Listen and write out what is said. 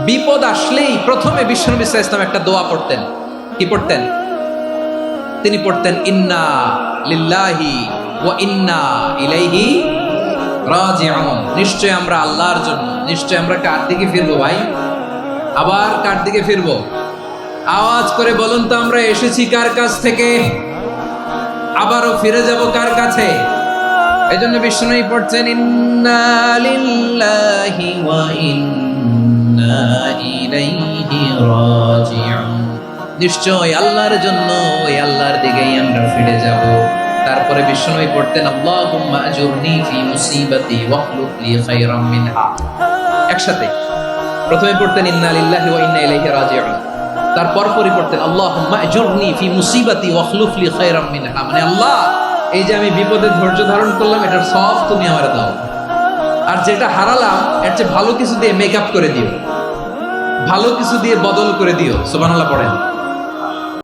বিপদ আসলেই প্রথমে বিশ্বনবী সাল্লাল্লাহু আলাইহি ওয়াসাল্লাম একটা দোয়া পড়তেন। কি পড়তেন? তিনি পড়তেন ইন্না লিল্লাহি ওয়া ইন্না ইলাইহি রাজিউন। নিশ্চয় আমরা আল্লাহর জন্য, নিশ্চয় আমরা কার দিকে ফিরবো ভাই? আবার কার দিকে ফিরবো? আওয়াজ করে বলুন তো, আমরা এসেছি কার কাছ থেকে, আবারও ফিরে যাব কার কাছে? এজন্য বিষ্ণুই পড়ছেন ইন্না লিল্লাহি ওয়া ইন্না ইলাইহি রাজিউন। নিশ্চয় আল্লাহর জন্য, ওই আল্লাহর দিকেই আমরা ফিরে যাব। তারপরে বিষ্ণুই পড়তেন আল্লাহুম্মা আজুরনি ফি মুসিবাতি ওয়াখলুফ লি খায়রাম মিনহা। একসাথে প্রথমে পড়তেন ইন্না লিল্লাহি ওয়া ইন্না ইলাইহি রাজিউন, তারপর পরে পড়তেন আল্লাহুম্মা আজুরনি ফি মুসিবাতি ওয়াখলুফ লি খায়রাম মিনহা। মানে আল্লাহ, এই যে আমি বিপদে ধৈর্য ধারণ করলাম, এটার সব তুমি আমার দাও, আর যেটা হারালাম এর চেয়ে ভালো কিছু দিয়ে মেকআপ করে দিও, ভালো কিছু দিয়ে বদল করে দিও। সুবহানাল্লাহ পড়েন।